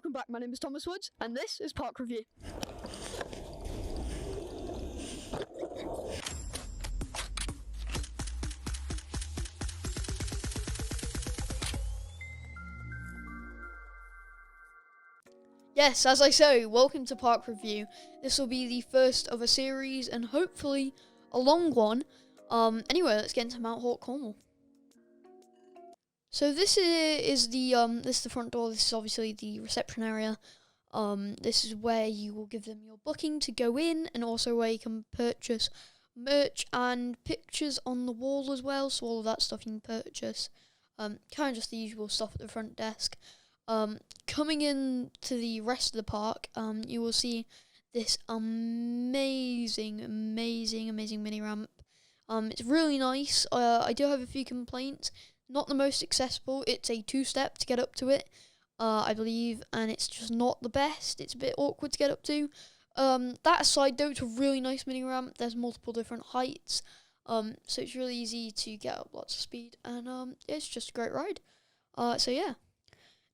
Welcome back, my name is Thomas Woods, and this is Park Review. Yes, as I say, welcome to Park Review. This will be the first of a series, and hopefully a long one. Anyway, let's get into Mount Hawke, Cornwall. So this is the front door. This is obviously the reception area. This is where you will give them your booking to go in, and also where you can purchase merch and pictures on the wall as well. So all of that stuff you can purchase. Kind of just the usual stuff at the front desk. Coming in to the rest of the park, you will see this amazing mini ramp. It's really nice. I do have a few complaints. Not the most accessible. It's a 2-step to get up to it, I believe, and it's just not the best. It's a bit awkward to get up to. That aside, though, it's a really nice mini ramp. There's multiple different heights, so it's really easy to get up lots of speed, and it's just a great ride. So yeah.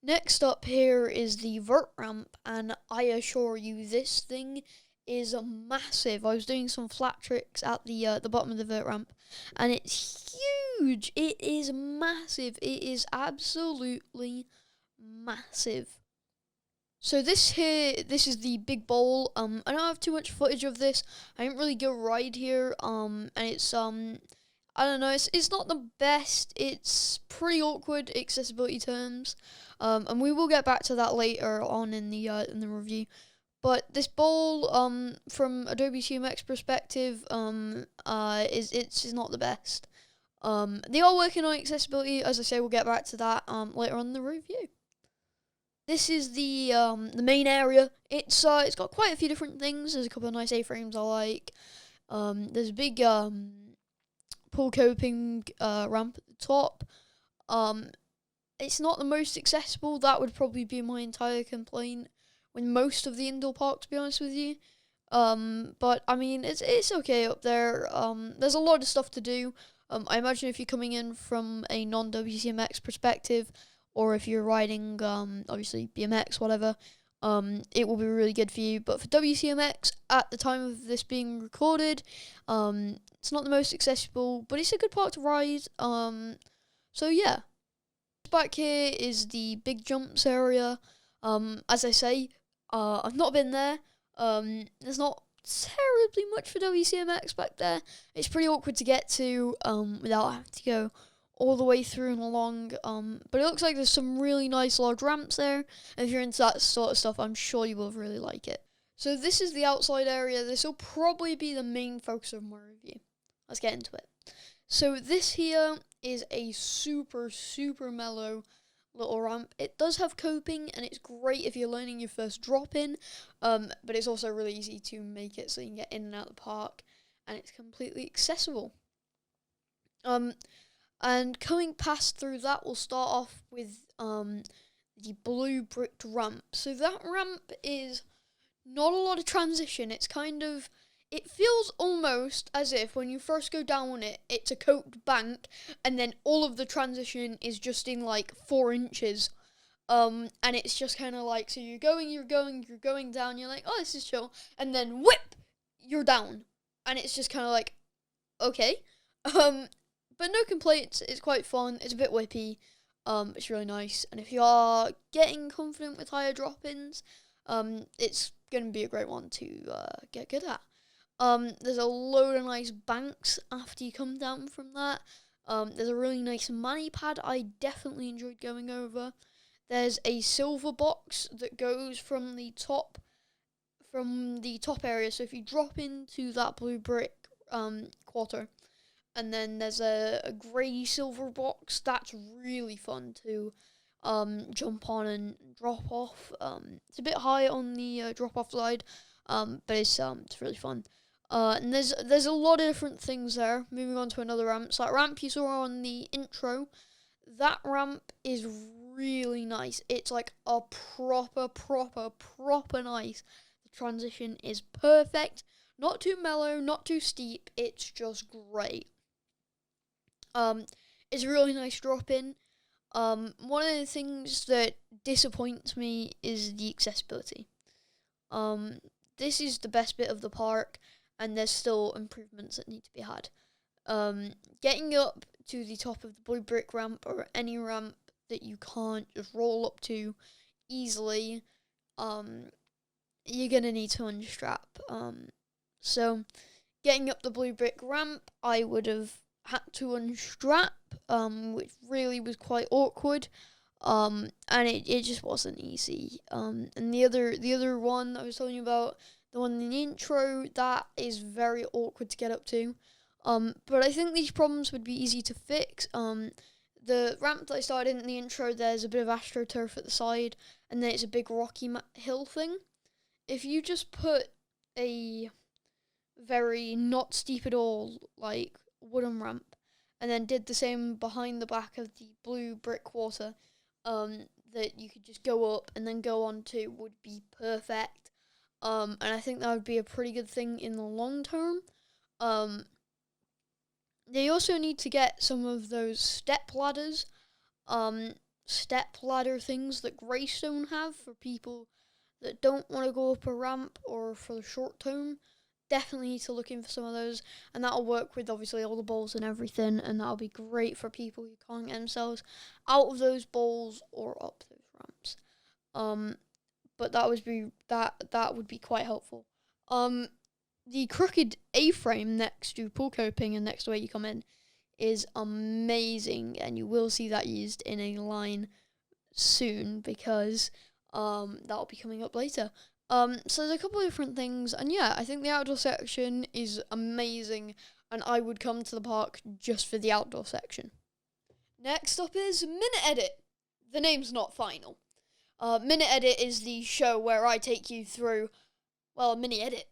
Next up here is the vert ramp, and I assure you this thing is massive. I was doing some flat tricks at the bottom of the vert ramp, and it's huge. It is massive. It is absolutely massive. So this is the big bowl. I don't have too much footage of this. I didn't really go ride here. And it's I don't know. It's not the best. It's pretty awkward accessibility terms. And we will get back to that later on in the review. But this bowl, from a WCMX perspective, is not the best. They are working on accessibility. As I say, we'll get back to that later on in the review. This is the main area. It's got quite a few different things. There's a couple of nice A-frames I like. There's a big pool coping ramp at the top. It's not the most accessible. That would probably be my entire complaint with most of the indoor park, to be honest with you. But I mean, it's okay up there. There's a lot of stuff to do. I imagine if you're coming in from a non-WCMX perspective, or if you're riding, obviously BMX, whatever, it will be really good for you. But for WCMX, at the time of this being recorded, it's not the most accessible, but it's a good park to ride. So yeah. Back here is the big jumps area. As I say, I've not been there. There's not terribly much for WCMX back there. It's pretty awkward to get to without having to go all the way through and along. But it looks like there's some really nice large ramps there. And if you're into that sort of stuff, I'm sure you will really like it. So this is the outside area. This will probably be the main focus of my review. Let's get into it. So this here is a super mellow little ramp. It does have coping, and it's great if you're learning your first drop in, but it's also really easy to make it so you can get in and out of the park, and it's completely accessible. And coming past through that, we'll start off with the blue bricked ramp. So that ramp is not a lot of transition. It's kind of, it feels almost as if when you first go down it, it's a coped bank, and then all of the transition is just in like 4 inches. And it's just kind of like, so you're going down, you're like, oh, this is chill, and then whip, you're down. And it's just kind of like, okay. But no complaints, it's quite fun, it's a bit whippy, it's really nice. And if you are getting confident with higher drop-ins, it's going to be a great one to get good at. There's a load of nice banks after you come down from that. There's a really nice mani pad I definitely enjoyed going over. There's a silver box that goes from the top area. So if you drop into that blue brick quarter, and then there's a grey silver box, that's really fun to jump on and drop off. It's a bit high on the drop off side, but it's really fun. And there's a lot of different things there. Moving on to another ramp. So that ramp you saw on the intro, that ramp is really nice. It's like a proper nice. The transition is perfect. Not too mellow, not too steep. It's just great. It's a really nice drop in. One of the things that disappoints me is the accessibility. Um, this is the best bit of the park, and there's still improvements that need to be had. Getting up to the top of the blue brick ramp or any ramp that you can't just roll up to easily, you're gonna need to unstrap. So getting up the blue brick ramp, I would have had to unstrap, which really was quite awkward. And it just wasn't easy. And the other one I was telling you about, the one in the intro, that is very awkward to get up to. But I think these problems would be easy to fix. The ramp that I started in the intro, there's a bit of astroturf at the side, and then it's a big rocky hill thing. If you just put a very not steep at all, like, wooden ramp, and then did the same behind the back of the blue brick water, that you could just go up and then go on to, would be perfect. And I think that would be a pretty good thing in the long term. They also need to get some of those step ladders, step ladder things that Greystone have for people that don't want to go up a ramp or for the short term. Definitely need to look in for some of those, and that'll work with obviously all the bowls and everything, and that'll be great for people who can't get themselves out of those bowls or up those ramps. But that would be quite helpful. The crooked A-frame next to pool coping and next to where you come in is amazing, and you will see that used in a line soon because that'll be coming up later. So there's a couple of different things, and yeah, I think the outdoor section is amazing, and I would come to the park just for the outdoor section. Next up is Minute Edit. The name's not final. Minute Edit is the show where I take you through, well, a mini edit.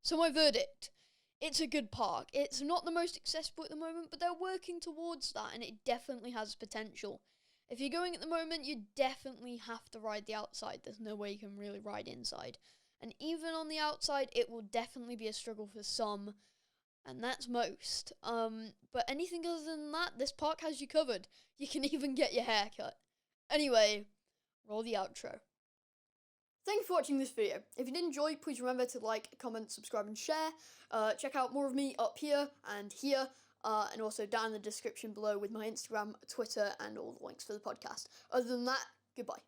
So my verdict, it's a good park. It's not the most accessible at the moment, but they're working towards that, and it definitely has potential. If you're going at the moment, you definitely have to ride the outside. There's no way you can really ride inside. And even on the outside, it will definitely be a struggle for some, and that's most. But anything other than that, this park has you covered. You can even get your hair cut. Anyway, roll the outro. Thank you for watching this video. If you did enjoy, please remember to like, comment, subscribe, and share. Check out more of me up here, and also down in the description below with my Instagram, Twitter, and all the links for the podcast. Other than that, goodbye.